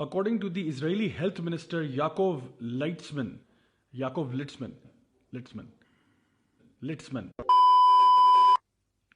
According to the Israeli health minister Yaakov Litzman,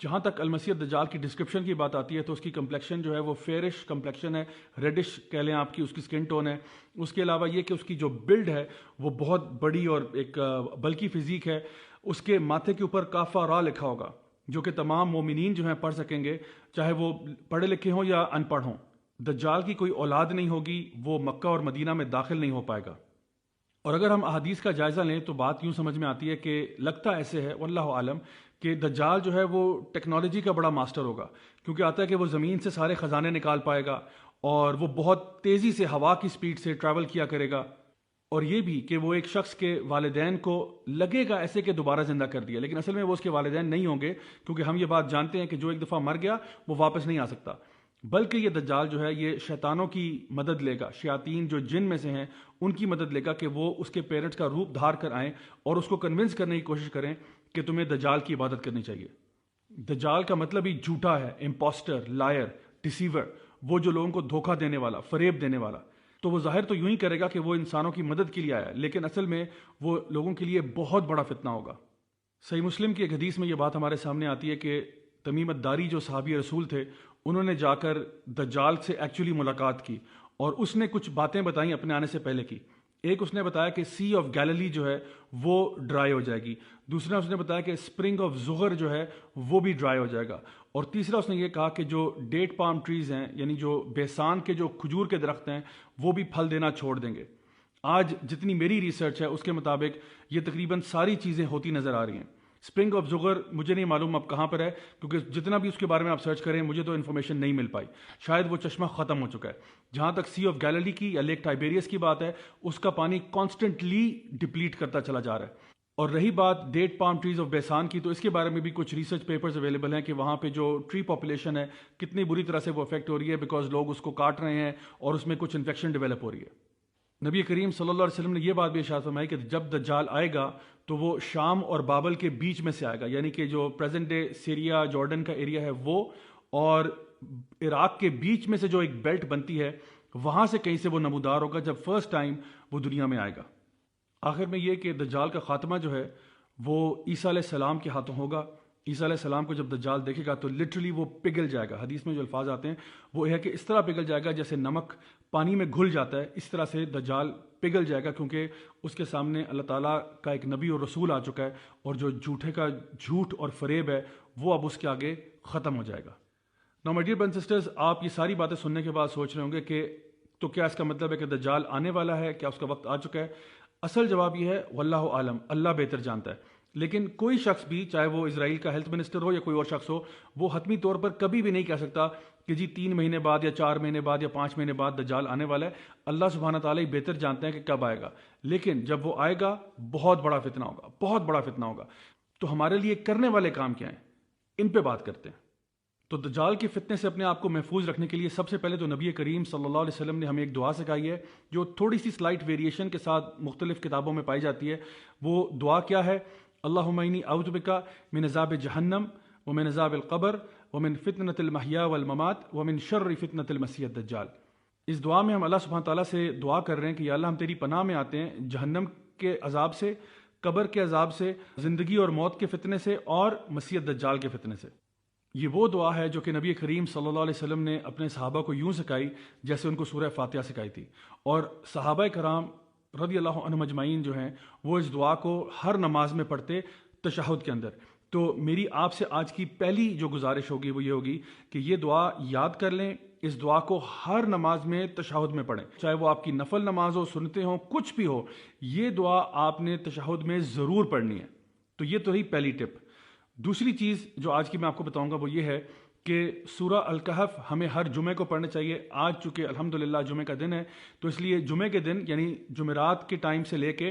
جہاں تک المسیح الدجال کی ڈسکرپشن کی بات آتی ہے تو اس کی کمپلیکشن جو ہے وہ فیرش کمپلیکشن ہے، ریڈش کہہ لیں آپ کی، اس کی سکن ٹون ہے۔ اس کے علاوہ یہ کہ اس کی جو بلڈ ہے وہ بہت بڑی اور ایک بلکی فزیک ہے۔ اس کے ماتھے کے اوپر کافہ را لکھا ہوگا، جو کہ تمام مومنین جو ہیں پڑھ سکیں گے، چاہے وہ پڑھے لکھے ہوں یا ان پڑھ ہوں۔ دجال کی کوئی اولاد نہیں ہوگی، وہ مکہ اور مدینہ میں داخل نہیں ہو پائے گا۔ اور اگر ہم احادیث کا جائزہ لیں تو بات یوں سمجھ میں آتی ہے کہ لگتا ایسے ہے واللہ عالم کہ دجال جو ہے وہ ٹیکنالوجی کا بڑا ماسٹر ہوگا، کیونکہ آتا ہے کہ وہ زمین سے سارے خزانے نکال پائے گا اور وہ بہت تیزی سے ہوا کی سپیڈ سے ٹریول کیا کرے گا، اور یہ بھی کہ وہ ایک شخص کے والدین کو لگے گا ایسے کہ دوبارہ زندہ کر دیا، لیکن اصل میں وہ اس کے والدین نہیں ہوں گے، کیونکہ ہم یہ بات جانتے ہیں کہ جو ایک دفعہ مر گیا وہ واپس نہیں آ سکتا۔ بلکہ یہ دجال جو ہے یہ شیطانوں کی مدد لے گا، شیاطین جو جن میں سے ہیں ان کی مدد لے گا کہ وہ اس کے پیرنٹس کا روپ دھار کر آئیں اور اس کو کنونس کرنے کی کوشش کریں کہ تمہیں دجال کی عبادت کرنی چاہیے۔ دجال کا مطلب ہی جھوٹا ہے، امپوسٹر، لائر، ڈیسیور، وہ جو لوگوں کو دھوکہ دینے والا، فریب دینے والا۔ تو وہ ظاہر تو یوں ہی کرے گا کہ وہ انسانوں کی مدد کے لیے آیا، لیکن اصل میں وہ لوگوں کے لیے بہت بڑا فتنہ ہوگا۔ صحیح مسلم کی ایک حدیث میں یہ بات ہمارے سامنے آتی ہے کہ تمیم الداری جو صحابی رسول تھے انہوں نے جا کر دجال سے ایکچولی ملاقات کی اور اس نے کچھ باتیں بتائیں اپنے آنے سے پہلے کی۔ ایک اس نے بتایا کہ سی آف گیلیلی جو ہے وہ ڈرائی ہو جائے گی، دوسرا اس نے بتایا کہ اسپرنگ آف زغر جو ہے وہ بھی ڈرائی ہو جائے گا، اور تیسرا اس نے یہ کہا کہ جو ڈیٹ پام ٹریز ہیں یعنی جو بیسان کے جو کھجور کے درخت ہیں وہ بھی پھل دینا چھوڑ دیں گے۔ آج جتنی میری ریسرچ ہے اس کے مطابق یہ تقریباً ساری چیزیں ہوتی نظر آ رہی ہیں۔ اسپرنگ آف زغر مجھے نہیں معلوم اب کہاں پر ہے، کیونکہ جتنا بھی اس کے بارے میں آپ سرچ کریں مجھے تو انفارمیشن نہیں مل پائی، شاید وہ چشمہ ختم ہو چکا ہے۔ جہاں تک سی آف گیلیلی کی یا لیک ٹائبیریس کی بات ہے، اس کا پانی کانسٹنٹلی ڈپلیٹ کرتا چلا جا رہا ہے۔ اور رہی بات ڈیٹ پام ٹریز آف بیسان کی، تو اس کے بارے میں بھی کچھ ریسرچ پیپرز اویلیبل ہیں کہ وہاں پہ جو ٹری پاپولیشن ہے کتنی بری طرح سے وہ افیکٹ ہو رہی ہے، بیکاز لوگ اس کو کاٹ رہے ہیں اور اس میں کچھ انفیکشن ڈیولپ ہو رہی ہے۔ نبی کریم صلی اللہ علیہ وسلم نے یہ بات بھی ارشاد فرمائی کہ جب دجال آئے گا تو وہ شام اور بابل کے بیچ میں سے آئے گا، یعنی کہ جو پریزنٹ ڈے سیریا جارڈن کا ایریا ہے وہ اور عراق کے بیچ میں سے جو ایک بیلٹ بنتی ہے وہاں سے کہیں سے وہ نمودار ہوگا جب فرسٹ ٹائم وہ دنیا میں آئے گا۔ آخر میں یہ کہ دجال کا خاتمہ جو ہے وہ عیسیٰ علیہ السلام کے ہاتھوں ہوگا۔ عیسیٰ علیہ السلام کو جب دجال دیکھے گا تو لٹرلی وہ پگھل جائے گا۔ حدیث میں جو الفاظ آتے ہیں وہ ہے کہ اس طرح پگھل جائے گا جیسے نمک پانی میں گھل جاتا ہے، اس طرح سے دجال پگھل جائے گا، کیونکہ اس کے سامنے اللہ تعالیٰ کا ایک نبی اور رسول آ چکا ہے، اور جو جھوٹے کا جھوٹ اور فریب ہے وہ اب اس کے آگے ختم ہو جائے گا۔ Now my dear brothers and sisters, آپ یہ ساری باتیں سننے کے بعد سوچ رہے ہوں گے کہ تو کیا اس کا مطلب ہے کہ دجال آنے والا ہے، کیا اس کا وقت آ چکا ہے؟ اصل جواب یہ ہے واللہ عالم، اللہ بہتر جانتا ہے۔ لیکن کوئی شخص بھی، چاہے وہ اسرائیل کا ہیلتھ منسٹر ہو یا کوئی اور شخص ہو، وہ حتمی طور پر کبھی بھی نہیں کہہ سکتا کہ جی 3 مہینے بعد یا 4 مہینے بعد یا 5 مہینے بعد دجال آنے والا ہے۔ اللہ سبحانہ تعالیٰ ہی بہتر جانتے ہیں کہ کب آئے گا، لیکن جب وہ آئے گا بہت بڑا فتنہ ہوگا، بہت بڑا فتنہ ہوگا۔ تو ہمارے لیے کرنے والے کام کیا ہیں، ان پہ بات کرتے ہیں۔ تو دجال کے فتنے سے اپنے آپ کو محفوظ رکھنے کے لیے سب سے پہلے تو نبی کریم صلی اللہ علیہ وسلم نے ہمیں ایک دعا سکھائی ہے جو تھوڑی سی سلائٹ ویریشن کے ساتھ مختلف کتابوں میں پائی جاتی ہے۔ وہ دعا کیا ہے؟ اللہم انی اعوذ بک من عذاب جہنم ومن عذاب القبر ومن فتنۃ المحیا والممات ومن شر فتنۃ المسیح الدجال۔ اس دعا میں ہم اللہ سبحانہ تعالیٰ سے دعا کر رہے ہیں کہ یا اللہ ہم تیری پناہ میں آتے ہیں جہنم کے عذاب سے، قبر کے عذاب سے، زندگی اور موت کے فتنے سے، اور مسیح الدجال کے فتنے سے۔ یہ وہ دعا ہے جو کہ نبی کریم صلی اللہ علیہ وسلم نے اپنے صحابہ کو یوں سکھائی جیسے ان کو سورہ فاتحہ سکھائی تھی، اور صحابہ کرام رضی اللہ عنہم اجمعین جو ہیں وہ اس دعا کو ہر نماز میں پڑھتے تشہد کے اندر۔ تو میری آپ سے آج کی پہلی جو گزارش ہوگی وہ یہ ہوگی کہ یہ دعا یاد کر لیں، اس دعا کو ہر نماز میں تشہد میں پڑھیں، چاہے وہ آپ کی نفل نماز ہو، سنتے ہوں، کچھ بھی ہو، یہ دعا آپ نے تشہد میں ضرور پڑھنی ہے۔ تو یہ تو رہی پہلی ٹپ۔ دوسری چیز جو آج کی میں آپ کو بتاؤں گا وہ یہ ہے کہ سورہ الکہف ہمیں ہر جمعے کو پڑھنا چاہیے۔ آج چونکہ الحمدللہ جمعے کا دن ہے تو اس لیے جمعے کے دن یعنی جمعرات کے ٹائم سے لے کے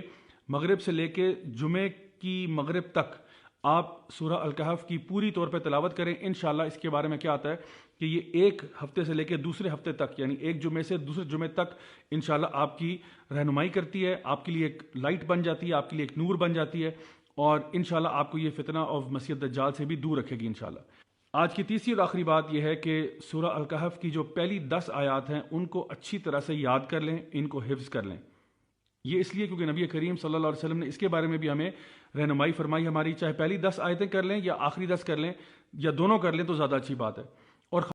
مغرب سے لے کے جمعے کی مغرب تک آپ سورہ الکہف کی پوری طور پہ تلاوت کریں۔ انشاءاللہ اس کے بارے میں کیا آتا ہے کہ یہ ایک ہفتے سے لے کے دوسرے ہفتے تک، یعنی ایک جمعے سے دوسرے جمعے تک انشاءاللہ آپ کی رہنمائی کرتی ہے، آپ کے لیے ایک لائٹ بن جاتی ہے، آپ کے لیے ایک نور بن جاتی ہے، اور انشاءاللہ آپ کو یہ فتنہ آف مسیح الدجال سے بھی دور رکھے گی انشاءاللہ۔ آج کی تیسری اور آخری بات یہ ہے کہ سورہ الکہف کی جو پہلی 10 آیات ہیں ان کو اچھی طرح سے یاد کر لیں، ان کو حفظ کر لیں۔ یہ اس لیے کیونکہ نبی کریم صلی اللہ علیہ وسلم نے اس کے بارے میں بھی ہمیں رہنمائی فرمائی ہماری، چاہے پہلی 10 آیتیں کر لیں یا آخری 10 کر لیں، یا دونوں کر لیں تو زیادہ اچھی بات ہے.